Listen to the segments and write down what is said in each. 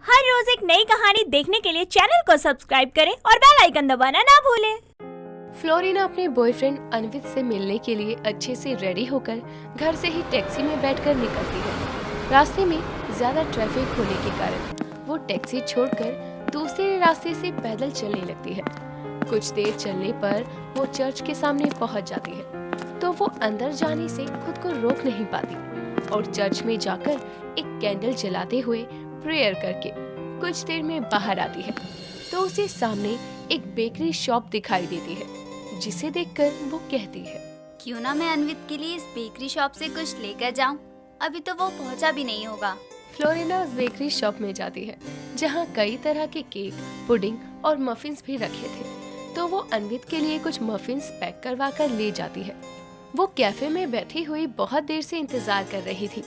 हर रोज एक नई कहानी देखने के लिए चैनल को सब्सक्राइब करें और बेल आइकन दबाना ना भूलें। फ्लोरिना अपने बॉयफ्रेंड अनवित से मिलने के लिए अच्छे से रेडी होकर घर से ही टैक्सी में बैठकर निकलती है। रास्ते में ज्यादा ट्रैफिक होने के कारण वो टैक्सी छोड़कर दूसरे रास्ते से पैदल चलने लगती है। कुछ देर चलने पर वो चर्च के सामने पहुंच जाती है, तो वो अंदर जाने से खुद को रोक नहीं पाती और चर्च में जाकर एक कैंडल जलाते हुए प्रेयर करके कुछ देर में बाहर आती है, तो उसे सामने एक बेकरी शॉप दिखाई देती है, जिसे देखकर वो कहती है, क्यों ना मैं अनवित के लिए इस बेकरी शॉप से कुछ लेकर जाऊं? अभी तो वो पहुंचा भी नहीं होगा। फ्लोरिना उस बेकरी शॉप में जाती है, जहाँ कई तरह के केक, पुडिंग और मफिन्स भी रखे थे, तो वो अनवित के लिए कुछ मफिन्स पैक करवा कर ले जाती है। वो कैफे में बैठी हुई बहुत देर से इंतजार कर रही थी,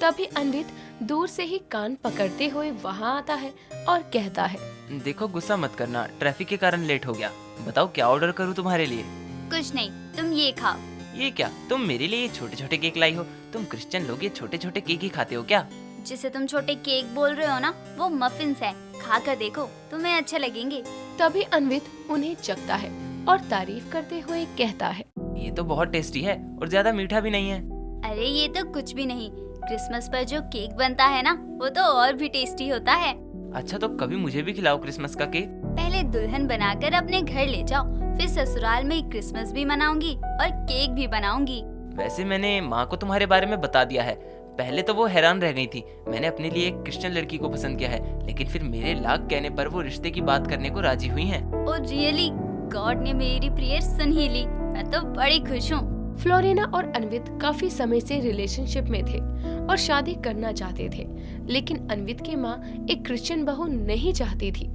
तभी अनवित दूर से ही कान पकड़ते हुए वहाँ आता है और कहता है, देखो गुस्सा मत करना, ट्रैफिक के कारण लेट हो गया। बताओ क्या ऑर्डर करूँ तुम्हारे लिए? कुछ नहीं, तुम ये खाओ। ये क्या, तुम मेरे लिए छोटे छोटे केक लाई हो? तुम क्रिश्चियन लोग ये छोटे छोटे केक ही खाते हो क्या? जिसे तुम छोटे केक बोल रहे हो ना, वो मफिन्स है। खा कर देखो, तुम्हें अच्छे लगेंगे। तभी अनवित उन्हें चखता है और तारीफ करते हुए कहता है, ये तो बहुत टेस्टी है और ज्यादा मीठा भी नहीं है। अरे ये तो कुछ भी नहीं, क्रिसमस पर जो केक बनता है ना, वो तो और भी टेस्टी होता है। अच्छा तो कभी मुझे भी खिलाओ क्रिसमस का केक। पहले दुल्हन बनाकर अपने घर ले जाओ, फिर ससुराल में क्रिसमस भी मनाऊंगी और केक भी बनाऊंगी। वैसे मैंने माँ को तुम्हारे बारे में बता दिया है। पहले तो वो हैरान रह गई थी। मैंने अपने लिए एक क्रिश्चियन लड़की को पसंद किया है, लेकिन फिर मेरे लाख कहने पर वो रिश्ते की बात करने को राजी हुई हैं। Oh really? गॉड ने मेरी प्रेयर सुन ही ली। मैं तो बड़ी खुश हूँ। फ्लोरिना और अनवित काफी समय से रिलेशनशिप में थे और शादी करना चाहते थे, लेकिन अनवित की माँ एक क्रिश्चियन बहू नहीं चाहती थी।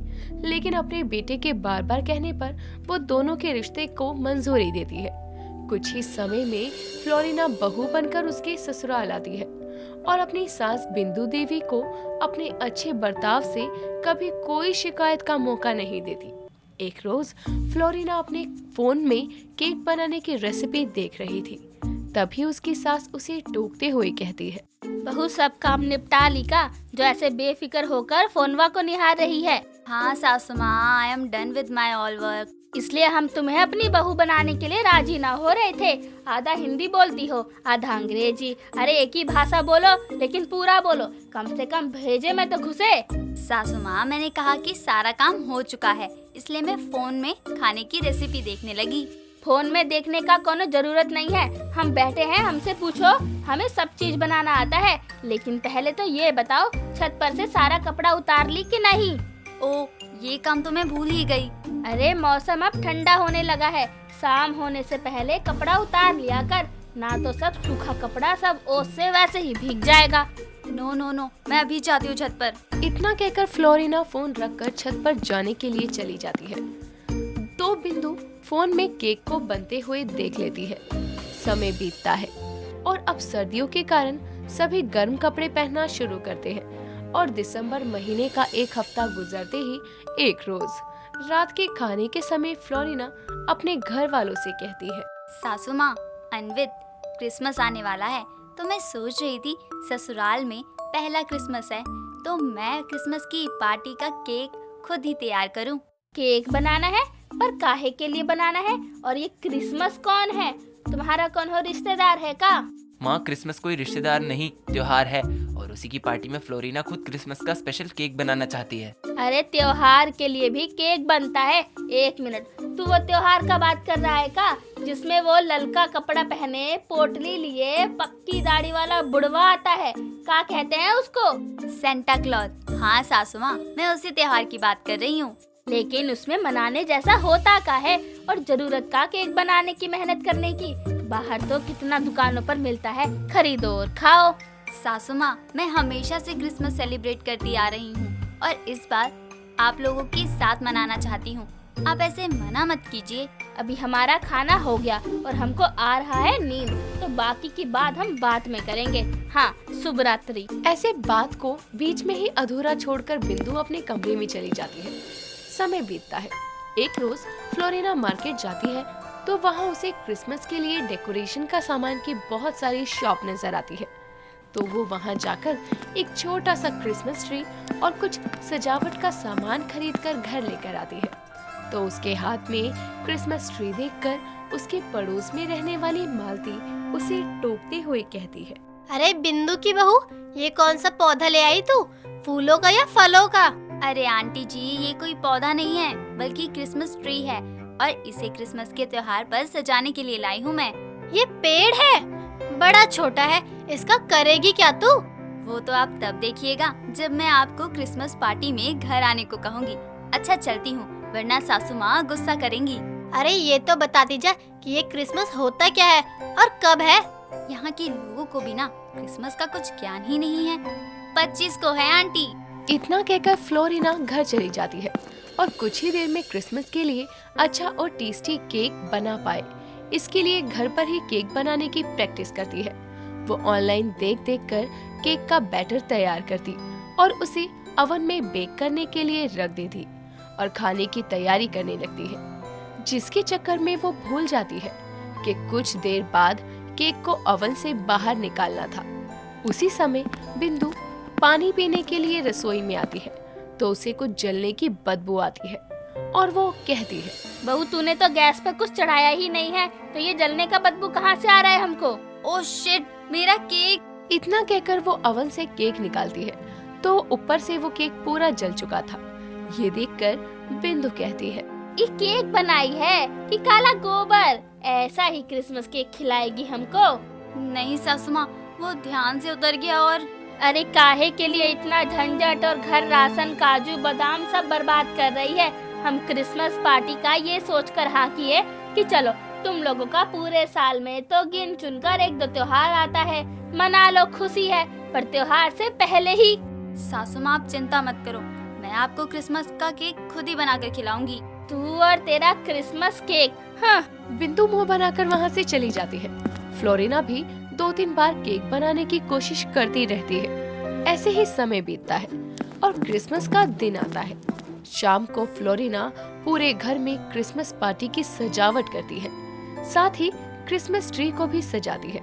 लेकिन अपने बेटे के बार बार कहने पर वो दोनों के रिश्ते को मंजूरी देती है। कुछ ही समय में फ्लोरिना बहू बनकर उसके ससुराल आती है और अपनी सास बिंदु देवी को अपने अच्छे बर्ताव से कभी कोई शिकायत का मौका नहीं देती। एक रोज फ्लोरिना अपने फोन में केक बनाने की रेसिपी देख रही थी, तभी उसकी सास उसे टोकते हुए कहती है, बहू सब काम निपटा ली का, जो ऐसे बेफिक्र होकर फोनवा को निहार रही है? हाँ सासू माँ, I am done with my all work. इसलिए हम तुम्हें अपनी बहू बनाने के लिए राजी ना हो रहे थे। आधा हिंदी बोलती हो, आधा अंग्रेजी। अरे एक ही भाषा बोलो, लेकिन पूरा बोलो, कम से कम भेजे में तो घुसे। सासू माँ, मैंने कहा कि सारा काम हो चुका है, इसलिए मैं फोन में खाने की रेसिपी देखने लगी। फोन में देखने का कोनो जरूरत नहीं है। हम बैठे हैं, हमसे पूछो, हमें सब चीज बनाना आता है। लेकिन पहले तो ये बताओ, छत पर से सारा कपड़ा उतार ली कि नहीं? ओ, ये काम तो मैं भूल ही गई। अरे मौसम अब ठंडा होने लगा है, शाम होने से पहले कपड़ा उतार लिया कर, ना तो सब सूखा कपड़ा सब ओस से वैसे ही भीग जाएगा। नो नो नो, मैं अभी जाती हूँ छत पर। इतना कहकर फ्लोरिना फोन रखकर छत पर जाने के लिए चली जाती है। तो बिंदु फोन में केक को बनते हुए देख लेती है। समय बीतता है और अब सर्दियों के कारण सभी गर्म कपड़े पहनना शुरू करते हैं और दिसंबर महीने का एक हफ्ता गुजरते ही एक रोज रात के खाने के समय फ्लोरिना अपने घर वालों से कहती है, सासू माँ, अनवित, क्रिसमस आने वाला है, तो मैं सोच रही थी ससुराल में पहला क्रिसमस है, तो मैं क्रिसमस की पार्टी का केक खुद ही तैयार करूं। केक बनाना है? पर काहे के लिए बनाना है? और ये क्रिसमस कौन है? तुम्हारा कौन हो रिश्तेदार है का? माँ, क्रिसमस कोई रिश्तेदार नहीं, त्योहार है और उसी की पार्टी में फ्लोरिना खुद क्रिसमस का स्पेशल केक बनाना चाहती है। अरे त्योहार के लिए भी केक बनता है? एक मिनट, तू वो त्योहार का बात कर रहा है का, जिसमें वो ललका कपड़ा पहने, पोटली लिए, पक्की दाढ़ी वाला बुढ़वा आता है? क्या कहते हैं उसको? Santa Claus. हाँ सासू माँ, मैं उसी त्योहार की बात कर रही हूँ। लेकिन उसमें मनाने जैसा होता का है और जरूरत का केक बनाने की मेहनत करने की? बाहर तो कितना दुकानों पर मिलता है, खरीदो और खाओ। सासू माँ, मैं हमेशा से क्रिसमस सेलिब्रेट करती आ रही हूँ और इस बार आप लोगों के साथ मनाना चाहती हूँ। आप ऐसे मना मत कीजिए। अभी हमारा खाना हो गया और हमको आ रहा है नींद, तो बाकी की बात हम बाद में करेंगे। हाँ, शुभ रात्रि। ऐसे बात को बीच में ही अधूरा छोड़कर बिंदु अपने कमरे में चली जाती है। समय बीतता है। एक रोज फ्लोरिना मार्केट जाती है, तो वहाँ उसे क्रिसमस के लिए डेकोरेशन का सामान की बहुत सारी शॉप नजर आती है। तो वो वहाँ जाकर एक छोटा सा क्रिसमस ट्री और कुछ सजावट का सामान खरीदकर घर लेकर आती है। तो उसके हाथ में क्रिसमस ट्री देखकर उसके पड़ोस में रहने वाली मालती उसे टोकते हुए कहती है, अरे बिंदु की बहू, ये कौन सा पौधा ले आई तू? फूलों का या फलों का? अरे आंटी जी, ये कोई पौधा नहीं है बल्कि क्रिसमस ट्री है और इसे क्रिसमस के त्योहार पर सजाने के लिए लाई हूँ मैं। ये पेड़ है, बड़ा छोटा है, इसका करेगी क्या तू? वो तो आप तब देखिएगा जब मैं आपको क्रिसमस पार्टी में घर आने को कहूँगी। अच्छा चलती हूँ, वरना सासू माँ गुस्सा करेंगी। अरे ये तो बता दीजिए कि ये क्रिसमस होता क्या है और कब है? यहाँ के लोगों को भी ना क्रिसमस का कुछ ज्ञान ही नहीं है। 25 को है आंटी। इतना कहकर फ्लोरिना घर चली जाती है और कुछ ही देर में क्रिसमस के लिए अच्छा और टेस्टी केक बना पाए, इसके लिए घर पर ही केक बनाने की प्रैक्टिस करती है। वो ऑनलाइन देख कर केक का बैटर तैयार करती और उसे ओवन में बेक करने के लिए रख देती और खाने की तैयारी करने लगती है, जिसके चक्कर में वो भूल जाती है कि कुछ देर बाद केक को ओवन से बाहर निकालना था। उसी समय बिंदु पानी पीने के लिए रसोई में आती है तो उसे कुछ जलने की बदबू आती है और वो कहती है, बहू तूने तो गैस पर कुछ चढ़ाया ही नहीं है, तो ये जलने का बदबू कहाँ से आ रहा है हमको? ओह शिट, मेरा केक। इतना कहकर वो ओवन से केक निकालती है तो ऊपर से वो केक पूरा जल चुका था। ये देखकर बिंदु कहती है, ये केक बनाई है कि काला गोबर? ऐसा ही क्रिसमस केक खिलाएगी हमको? नहीं सासू माँ, वो ध्यान से उतर गया। और अरे काहे के लिए इतना झंझट और घर राशन काजू बादाम सब बर्बाद कर रही है? हम क्रिसमस पार्टी का ये सोच कर हाँ किए कि चलो तुम लोगों का पूरे साल में तो गिन चुन कर 1-2 त्योहार आता है, मना लो, खुशी है, पर त्योहार से पहले ही। सासू माँ आप चिंता मत करो, मैं आपको क्रिसमस का केक खुद ही बना कर खिलाऊंगी। तू और तेरा क्रिसमस केक। हाँ, बिंदु मुंह बनाकर वहाँ से चली जाती है। फ्लोरिना भी 2-3 बार केक बनाने की कोशिश करती रहती है। ऐसे ही समय बीतता है और क्रिसमस का दिन आता है। शाम को फ्लोरिना पूरे घर में क्रिसमस पार्टी की सजावट करती है, साथ ही क्रिसमस ट्री को भी सजाती है।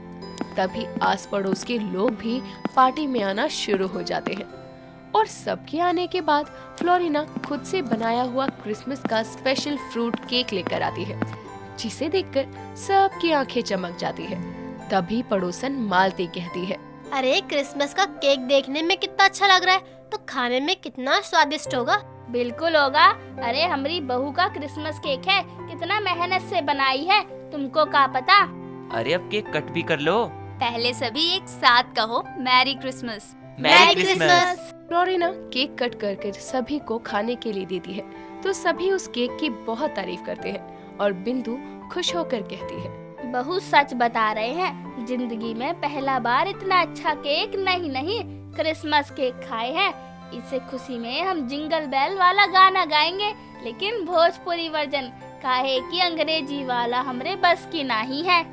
तभी आस पड़ोस के लोग भी पार्टी में आना शुरू हो जाते हैं और सबके आने के बाद फ्लोरिना खुद से बनाया हुआ क्रिसमस का स्पेशल फ्रूट केक लेकर आती है, जिसे देखकर सबकी आंखें चमक जाती है। तभी पड़ोसन मालती कहती है, अरे क्रिसमस का केक देखने में कितना अच्छा लग रहा है, तो खाने में कितना स्वादिष्ट होगा। बिल्कुल होगा। अरे हमारी बहू का क्रिसमस केक है, कितना मेहनत से बनाई है, तुमको क्या पता? अरे अब केक कट भी कर लो। पहले सभी एक साथ कहो merry Christmas. Merry Christmas. Florina cake cut कर सभी को खाने के लिए देती है तो सभी उस केक की बहुत तारीफ करते हैं और बिंदु खुश होकर कहती है, बहू सच बता रहे हैं, जिंदगी में पहला बार इतना अच्छा केक नहीं क्रिसमस केक खाए हैं। इसे खुशी में हम जिंगल बेल वाला गाना गाएंगे, लेकिन भोजपुरी वर्जन, काहे कि अंग्रेजी वाला हमरे बस की नहीं है।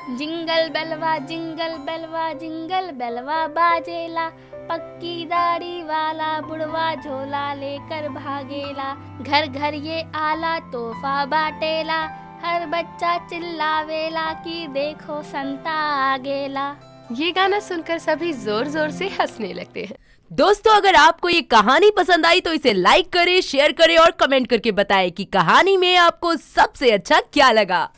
जिंगल बेलवा जिंगल बेलवा बाजेला, पक्की दाढ़ी वाला बुढ़वा झोला लेकर भागेला, घर घर ये आला तोहफा बाटेला, हर बच्चा चिल्लावेला कि देखो संता आ गेला। ये गाना सुनकर सभी जोर जोर से हंसने लगते हैं। दोस्तों, अगर आपको ये कहानी पसंद आई तो इसे लाइक करें, शेयर करें और कमेंट करके बताएं कि कहानी में आपको सबसे अच्छा क्या लगा।